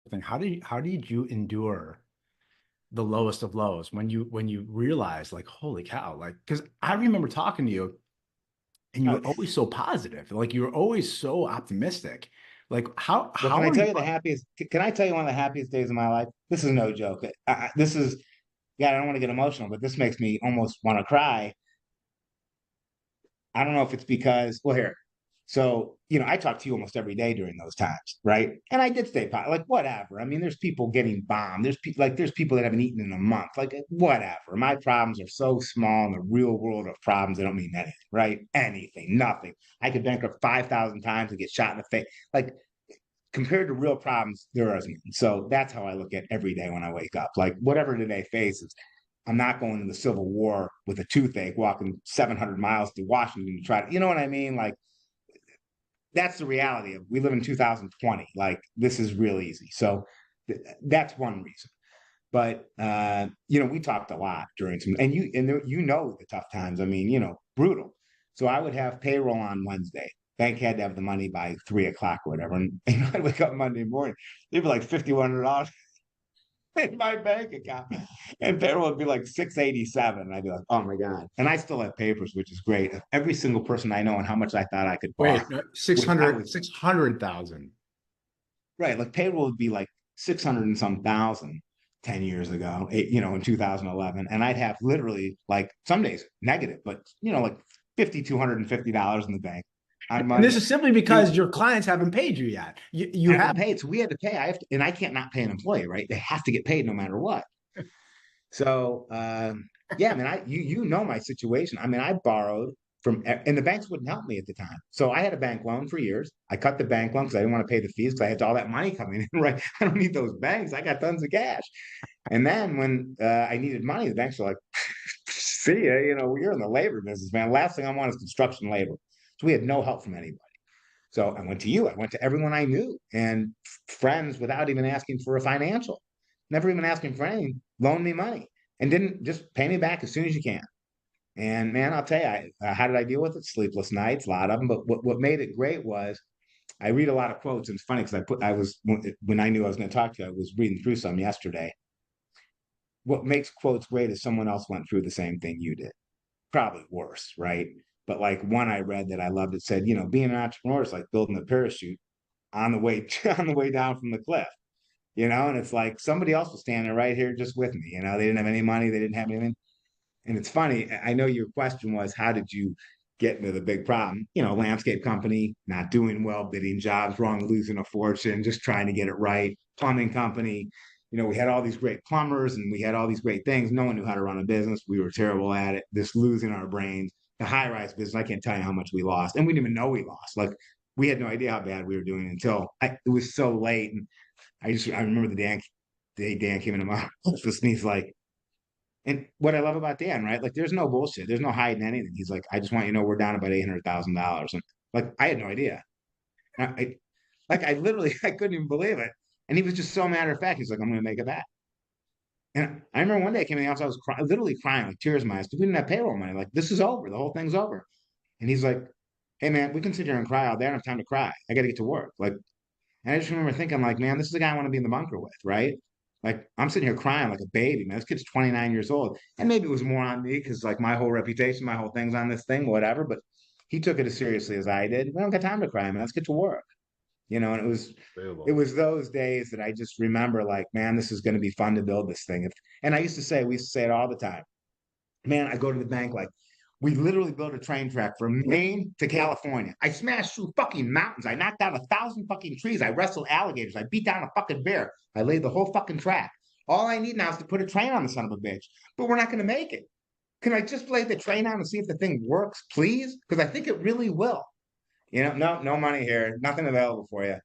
thing. How did you endure the lowest of lows when you realize like, holy cow, like, because I remember talking to you and you Uh, were always so positive, like you were always so optimistic. Like well, can how I are tell you? you the happiest? Can I tell you one of the happiest days of my life? This is no joke. This is, yeah, I don't want to get emotional, but this makes me almost want to cry. I don't know if it's because, well, here. So, I talk to you almost every day during those times, right? And I did stay positive, like whatever. I mean, there's people getting bombed. There's people that haven't eaten in a month. Like whatever. My problems are so small in the real world of problems. They don't mean anything, right? Anything, nothing. I could bankrupt 5,000 times and get shot in the face. Like compared to real problems, there isn't. So that's how I look at every day when I wake up. Like whatever today faces, I'm not going to the Civil War with a toothache, walking 700 miles to Washington to try to, you know what I mean? Like that's the reality of we live in 2020. Like this is real easy. So that's one reason. But we talked a lot during some, and the tough times. I mean, brutal. So I would have payroll on Wednesday. Bank had to have the money by 3 o'clock or whatever. And I'd wake up Monday morning, it'd be like $5,100 in my bank account. And payroll would be like 687. And I'd be like, oh my God. And I still have papers, which is great. Every single person I know and how much I thought I could borrow, Wait, which I 600, was 600,000. right. Like payroll would be like 600 and some thousand 10 years ago, in 2011. And I'd have literally like some days negative, but like $5,250 in the bank on And this Monday. is simply It, because your clients haven't paid you yet. You I haven't have. paid. So we had to pay. And I can't not pay an employee, right? They have to get paid no matter what. So, yeah, I mean, you know my situation. I mean, I borrowed and the banks wouldn't help me at the time. So I had a bank loan for years. I cut the bank loan because I didn't want to pay the fees because I had all that money coming in, right? I don't need those banks. I got tons of cash. And then when I needed money, the banks were like, see ya, you're in the labor business, man. Last thing I want is construction labor. So we had no help from anybody. So I went to you. I went to everyone I knew and friends without even asking for a financial, never even asking for anything, loan me money and didn't just pay me back as soon as you can. And man, I'll tell you, how did I deal with it? Sleepless nights, a lot of them. But what made it great was I read a lot of quotes, and it's funny because when I knew I was going to talk to you, I was reading through some yesterday. What makes quotes great is someone else went through the same thing you did, probably worse, right? But like one I read that I loved, it said, being an entrepreneur is like building a parachute on the way on the way down from the cliff, and it's like somebody else was standing right here just with me. They didn't have any money, they didn't have anything. And it's funny, I know your question was how did you get into the big problem? Landscape company, not doing well, bidding jobs wrong, losing a fortune, just trying to get it right. Plumbing company, we had all these great plumbers and we had all these great things. No one knew how to run a business. We were terrible at it, just losing our brains. The high rise business, I can't tell you how much we lost. And we didn't even know we lost. Like we had no idea how bad we were doing until it was so late. And I remember the day Dan came into my office and he's like, and what I love about Dan, right? Like, there's no bullshit. There's no hiding anything. He's like, I just want you to know we're down about $800,000, and like, I had no idea. I literally, I couldn't even believe it. And he was just so matter of fact. He's like, I'm going to make it back. And I remember one day I came in the office, I was literally crying, like tears in my eyes, because we didn't have payroll money. Like, this is over. The whole thing's over. And he's like, Hey, man, we can sit here and cry all day. I don't have time to cry. I got to get to work. Like, and I just remember thinking, like, man, this is the guy I want to be in the bunker with, right? Like, I'm sitting here crying like a baby, man. This kid's 29 years old. And maybe it was more on me because, like, my whole reputation, my whole thing's on this thing, whatever. But he took it as seriously as I did. We don't got time to cry, man. Let's get to work, and it Unbelievable. was those days that I just remember, like, man, this is going to be fun to build this thing. And we used to say it all the time, man, I go to the bank like we literally built a train track from Maine to California. I smashed through fucking mountains. I knocked down 1,000 fucking trees. I wrestled alligators. I beat down a fucking bear. I laid the whole fucking track. All I need now is to put a train on the son of a bitch. But we're not going to make it. Can I just lay the train on and see if the thing works, please? Because I think it really will. No money here. Nothing available for you.